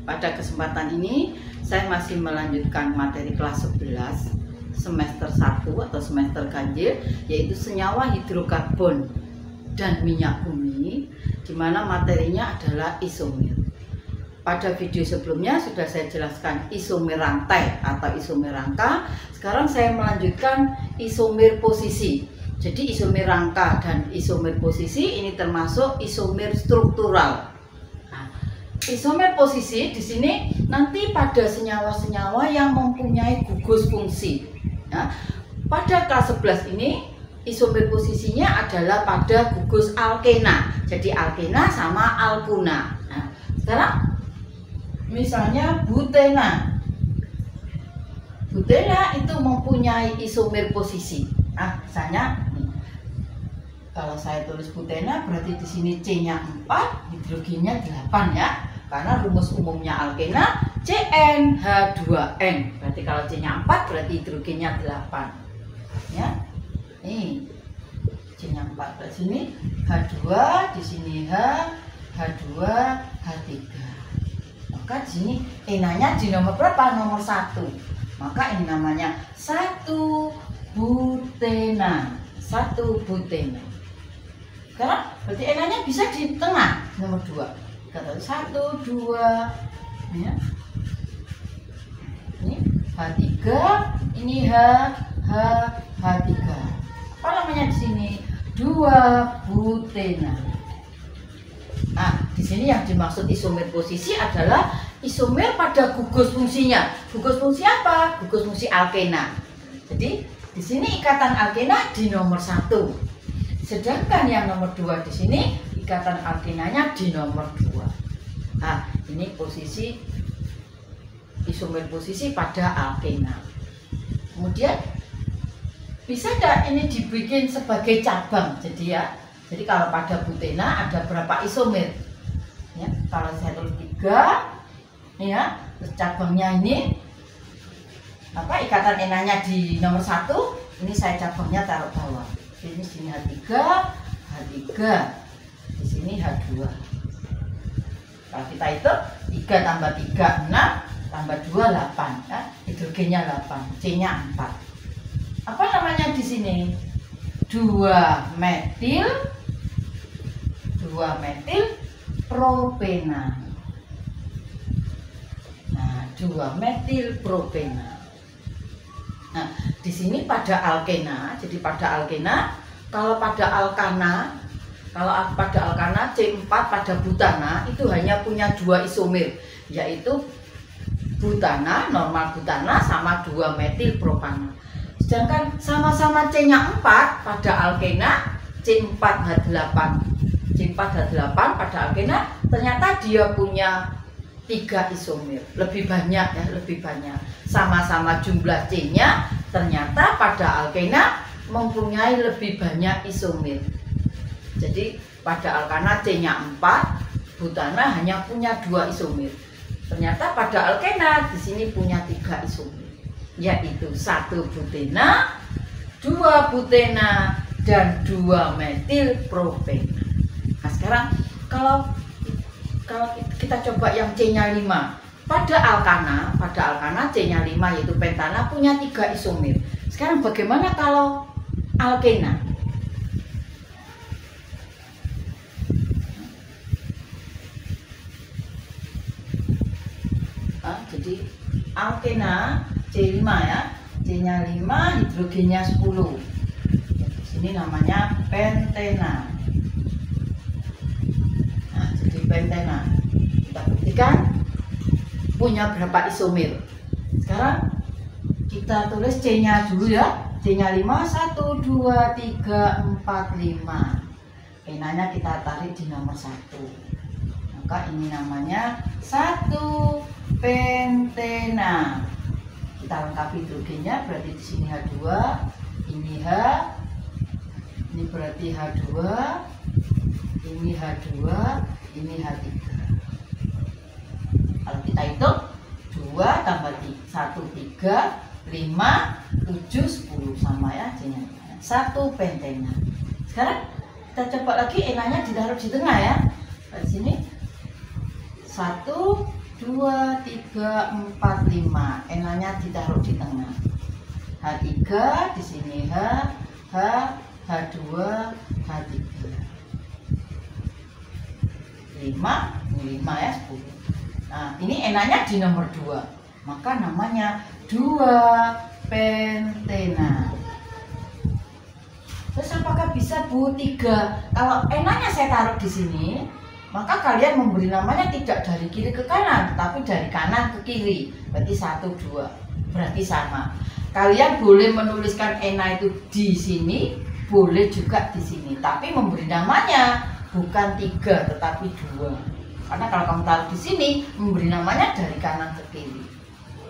Pada kesempatan ini saya masih melanjutkan materi kelas 11 semester 1 atau semester ganjil, yaitu senyawa hidrokarbon dan minyak bumi, di mana materinya adalah isomer. Pada video sebelumnya sudah saya jelaskan isomer rantai atau isomer rangka. Sekarang saya melanjutkan isomer posisi. Jadi isomer rangka dan isomer posisi ini termasuk isomer struktural. Nah, isomer posisi di sini nanti pada senyawa-senyawa yang mempunyai gugus fungsi. Ya, pada kelas 11 ini isomer posisinya adalah pada gugus alkena. Jadi alkena sama alkuna. Nah, sekarang misalnya butena. Butena itu mempunyai isomer posisi. Nah, misalnya kalau saya tulis butena berarti di sini C-nya 4, hidrogennya 8 ya. Karena rumus umumnya alkena CnH2n. Berarti kalau C-nya 4 berarti hidrogennya 8. Ya. Nih. C-nya 4 di sini H2, di sini H, H2, H3. Maka di sini enanya di nomor berapa? Nomor 1. Maka ini namanya 1 butena. 1 butena. Sekarang berarti enanya bisa di tengah, nomor 2. Kata 1, 2 ya. Ini H3, ini H, H3. Apa namanya di sini? 2 butena. Nah, di sini yang dimaksud isomer posisi adalah isomer pada gugus fungsinya. Gugus fungsi apa? Gugus fungsi alkena. Jadi di sini ikatan alkena di nomor 1. Sedangkan yang nomor 2 di sini ikatan alkenanya di nomor 2. Nah, ini posisi isomer posisi pada alkena. Kemudian bisa tidak ini dibikin sebagai cabang? Jadi ya, jadi kalau pada butena ada berapa isomer? Ya, kalau saya tulis 3, ya, terus cabangnya ini apa? Ikatan enanya di nomor 1. Ini saya cabangnya taruh bawah. Ini sini H3, H3, di sini H2. Kalau kita hitung 3 tambah 3 6 tambah 2 8 ya, hidrogennya 8, C-nya 4. Apa namanya di sini? 2 metil propena. Nah, 2 metil propena. Nah, di sini pada alkena, jadi pada alkena, kalau pada alkana C4 pada butana itu hanya punya 2 isomer, yaitu butana, normal butana sama 2 metil propana. Sedangkan sama-sama C-nya 4 pada alkena C4H8 pada alkena ternyata dia punya 3 isomer, lebih banyak ya, lebih banyak. Sama-sama jumlah C-nya, ternyata pada alkena mempunyai lebih banyak isomer. Jadi pada alkana C-nya 4, butana hanya punya 2 isomer. Ternyata pada alkena di sini punya 3 isomer, yaitu 1 butena, 2 butena, dan 2 metil propena. Nah, sekarang kalau kita coba yang C-nya 5. Pada alkana C-nya 5 yaitu pentana punya 3 isomer. Sekarang bagaimana kalau alkena? Nah, jadi alkena C5 ya. C-nya 5, hidrogennya 10. Di sini namanya pentena. Nah, jadi pentena. Kita buktikan punya berapa isomer. Sekarang kita tulis C-nya dulu ya. C-nya 5, 1, 2, 3, 4, 5. Enanya kita tarik di nomor 1. Maka ini namanya 1 pentena. Kita lengkapi hidrogennya, berarti di sini H2, ini H, ini berarti H2, ini H2, ini H3. Kalau kita hitung 2 tambah 1, 3, 5, 7, 10 sama ya C-nya. 1 pentena. Sekarang kita coba lagi enanya ditaruh di tengah ya. Di sini 1, 2, 2, 3, 4, 5. NA-nya ditaruh di tengah. H3 di sini H2, H3. 5, ini 5 ya, 10. Nah, ini NA-nya di nomor 2. Maka namanya 2 pentena. Terus apakah bisa Bu 3? Kalau NA-nya saya taruh di sini, maka kalian memberi namanya tidak dari kiri ke kanan, tapi dari kanan ke kiri. Berarti 1, 2. Berarti sama. Kalian boleh menuliskan NA itu di sini, boleh juga di sini. Tapi memberi namanya bukan 3, tetapi 2. Karena kalau kamu taruh di sini, memberi namanya dari kanan ke kiri.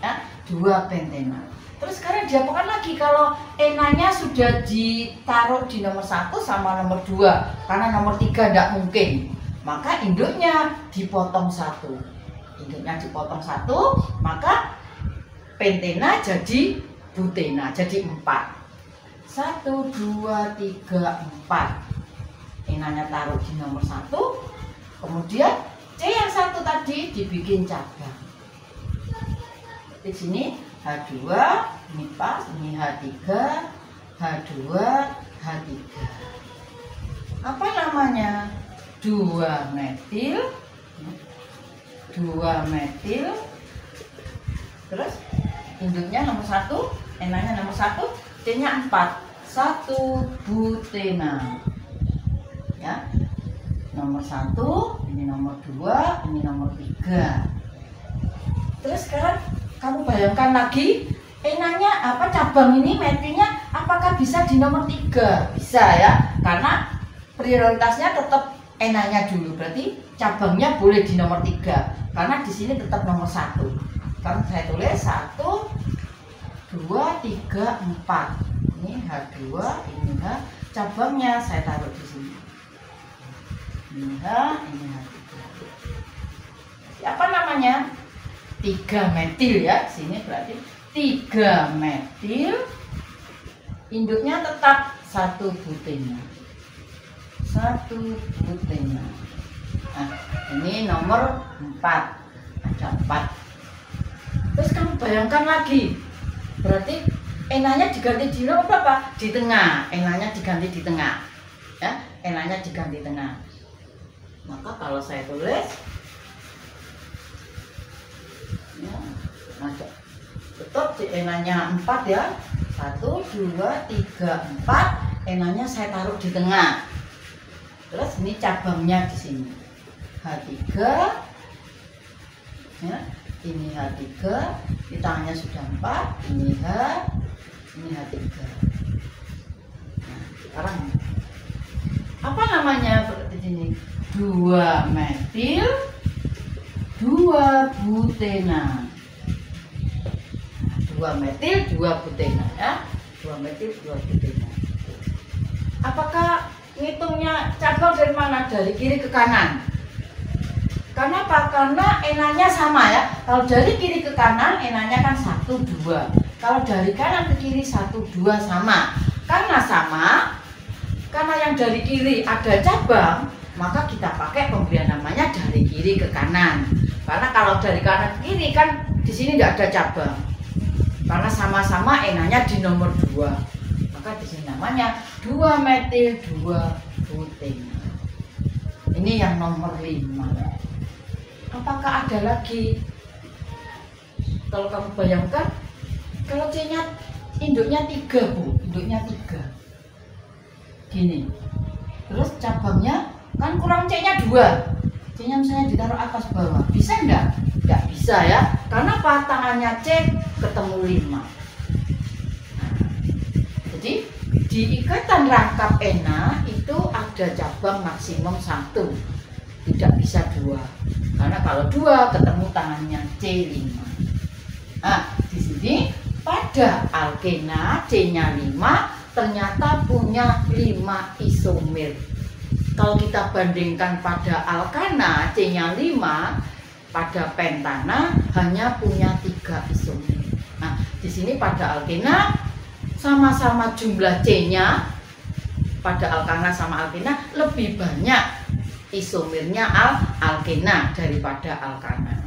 Ya, 2 pentena. Terus sekarang diapakan lagi kalau NA-nya sudah ditaruh di nomor 1 sama nomor 2, karena nomor 3 tidak mungkin. Maka induknya dipotong 1. Induknya dipotong 1, maka pentena jadi butena, jadi 4. 1, 2, 3, 4. NA-nya taruh di nomor 1, kemudian C yang 1 tadi dibikin cabang. Di sini H2, ini pas, ini H3, H2, H3. Apa namanya? 2 metil, 2 metil. Terus induknya nomor 1, NA-nya nomor 1, C-nya 4, 1 butena. Ya. Nomor 1, ini nomor 2, ini nomor 3. Terus sekarang kamu bayangkan lagi, NA-nya cabang ini metilnya apakah bisa di nomor 3? Bisa ya, karena prioritasnya tetap NA-nya dulu. Berarti cabangnya boleh di nomor 3, karena di sini tetap nomor 1. Sekarang saya tulis 1, 2, 3, 4. Ini H2, ini H. Cabangnya saya taruh di sini. Ini H, ini H3. Apa namanya? 3 metil ya. Sini berarti 3 metil. Induknya tetap 1 butena. 1 butena. Nah, ini nomor 4. Ada 4. Terus kamu bayangkan lagi. Berarti NA-nya diganti di nomor berapa? Di tengah. NA-nya diganti di tengah. Ya, NA-nya diganti tengah. Maka kalau saya tulis ya, tetap NA-nya 4 ya. 1, 2, 3, 4. NA-nya saya taruh di tengah. Terus ini cabangnya di sini. H3. Ya, ini H3. Di tangannya sudah 4. Ini H. Ini H3. Nah, sekarang apa namanya seperti ini? 2 metil, 2 butena. 2 metil, 2 butena ya. 2 metil, 2 butena. Apakah ngitungnya cabang dari mana? Dari kiri ke kanan. Karena apa? Karena NA-nya sama ya. Kalau dari kiri ke kanan, NA-nya kan 1, 2. Kalau dari kanan ke kiri 1, 2 sama. Karena sama, karena yang dari kiri ada cabang, maka kita pakai pemberian namanya dari kiri ke kanan. Karena kalau dari kanan ke kiri kan di sini tidak ada cabang. Karena sama-sama NA-nya di nomor 2. Maka di sini namanya 2 metil 2 butena. Ini yang nomor 5. Apakah ada lagi? Kalau kamu bayangkan, kalau C-nya induknya 3 Bu, induknya 3. Gini. Terus cabangnya kan kurang C-nya 2. C-nya misalnya ditaruh atas bawah. Bisa enggak? Enggak bisa ya. Karena apa? Tangannya C ketemu 5. Jadi di ikatan rangkap NA itu ada cabang maksimum 1. Tidak bisa 2. Karena kalau 2 ketemu tangannya C5. Nah, di sini pada alkena C-nya 5 ternyata punya 5 isomer. Kalau kita bandingkan pada alkana C-nya 5, pada pentana hanya punya 3 isomer. Nah, di sini pada alkena sama-sama jumlah C-nya, pada alkana sama alkena lebih banyak isomernya alkena daripada alkana.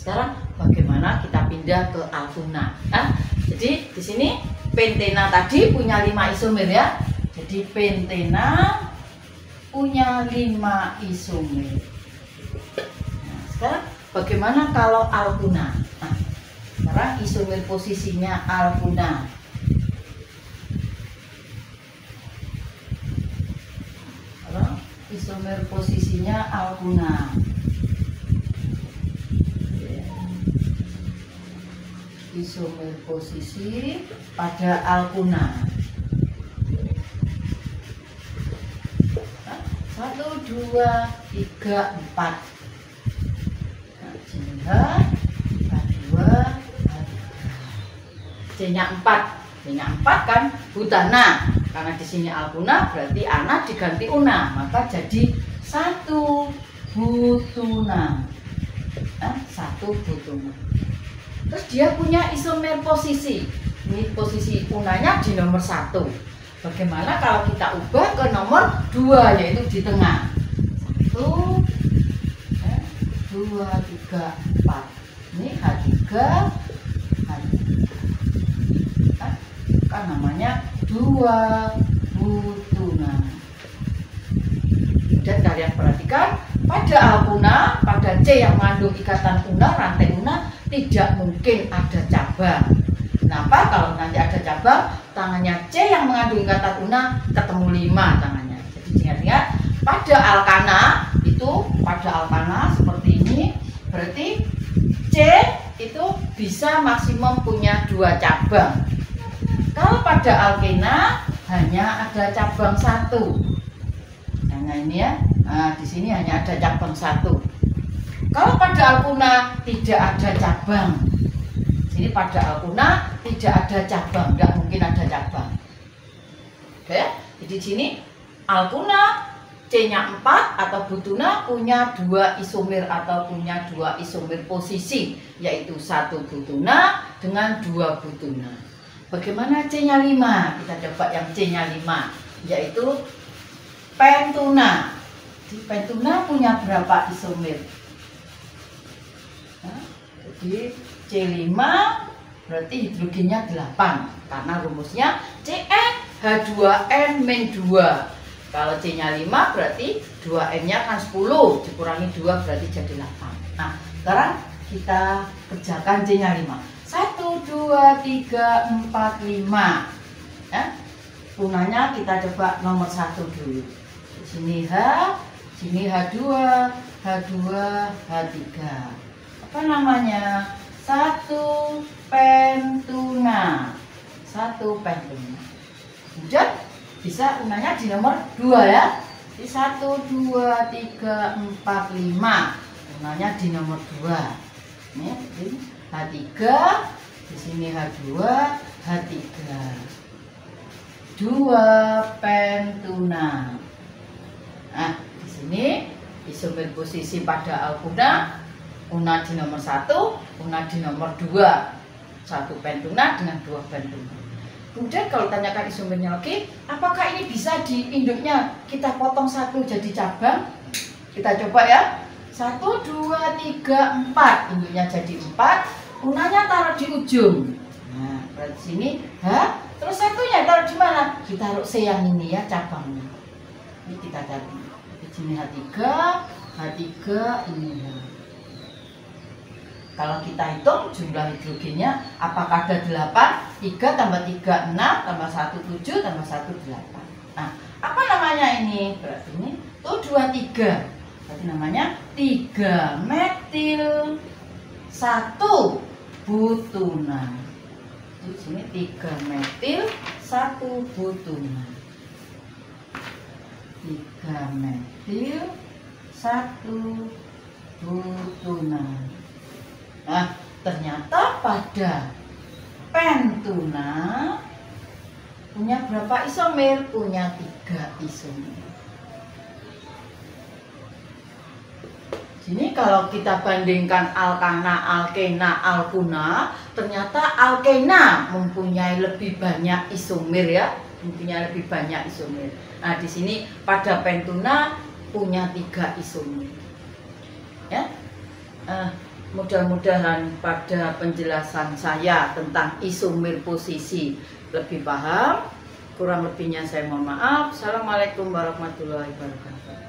sekarang bagaimana kita pindah ke alkuna? Nah, jadi di sini pentena tadi punya 5 isomer ya. Jadi pentena punya 5 isomer. Nah, sekarang bagaimana kalau alkuna? Nah, sekarang isomer posisinya alkuna. Isomer posisinya alkuna. Isomer posisi pada alkuna. 1, 2, 3, 4. Nah, sini H, H2, C-nya 4. C-nya 4 kan butana. Karena di sini alkuna berarti ana diganti una, maka jadi 1 butuna. Nah, 1 butuna. Terus dia punya isomer posisi. Ini posisi unanya di nomor 1. Bagaimana kalau kita ubah ke nomor 2, yaitu di tengah? 1, 2, 3, 4. Ini H3, kan namanya 2 butuna. Dan kalian perhatikan pada alkuna, pada C yang mengandung ikatan una, rantai una, tidak mungkin ada cabang. Kenapa? Kalau nanti ada cabang, tangannya C yang mengandung ikatan una ketemu 5 tangannya. Jadi ingat-ingat, pada alkana itu, pada alkana seperti ini, berarti C itu bisa maksimum punya 2 cabang. Kalau pada alkena hanya ada cabang 1. Nah ini ya, nah, di sini hanya ada cabang 1. Kalau pada alkuna tidak ada cabang. Jadi pada alkuna tidak ada cabang, nggak mungkin ada cabang. Oke, jadi di sini alkuna C-nya 4 atau butuna punya 2 isomer atau punya 2 isomer posisi, yaitu 1 butuna dengan 2 butuna. Bagaimana C-nya 5? Kita coba yang C-nya 5, yaitu pentuna. Di pentuna punya berapa isomer? Nah, jadi C5 berarti hidrogennya 8, karena rumusnya CnH2n-2. Kalau C-nya 5 berarti 2n-nya kan 10, dikurangi 2 berarti jadi 8. Nah, sekarang kita kerjakan C-nya 5. 1, 2, 3, 4, 5. Ya. Punanya kita coba nomor 1 dulu. Di sini H, sini H2, H2, H3. Apa namanya? 1 pentuna. 1 pentuna. Kemudian bisa unanya di nomor 2 ya. Di 1, 2, 3, 4, 5. Unanya di nomor 2. Ini H3, di sini H2, H3. 2 pentuna. Nah, di sini isomer posisi pada alkuna, una di nomor 1, una di nomor 2. 1 pentuna dengan 2 pentuna. Kemudian kalau tanyakan isomernya lagi, apakah ini bisa di induknya kita potong 1 jadi cabang? Kita coba ya. 1, 2, 3, 4. Induknya jadi 4. Unanya taruh di ujung. Nah, berarti sini H. Terus satunya taruh di mana? Kita taruh C yang ini ya, cabangnya. Ini kita cari. Di sini H3, H3 ini. Kalau kita hitung jumlah hidrogennya, apakah ada 8? 3 tambah 3, 6, tambah 1, 7, tambah 1, 8. Nah, apa namanya ini? Berarti ini tuh 2, 3. Berarti namanya 3 metil 1 butuna. Di sini 3 metil 1 butuna. 3 metil 1 butuna. Nah, ternyata pada pentuna punya berapa isomer? Punya 3 isomer. Ini kalau kita bandingkan alkana, alkena, alkuna, ternyata alkena mempunyai lebih banyak isomer ya, mempunyai lebih banyak isomer. Nah, di sini pada pentuna punya 3 isomer. Ya. Mudah-mudahan pada penjelasan saya tentang isomir posisi lebih paham. Kurang lebihnya saya mohon maaf. Assalamualaikum warahmatullahi wabarakatuh.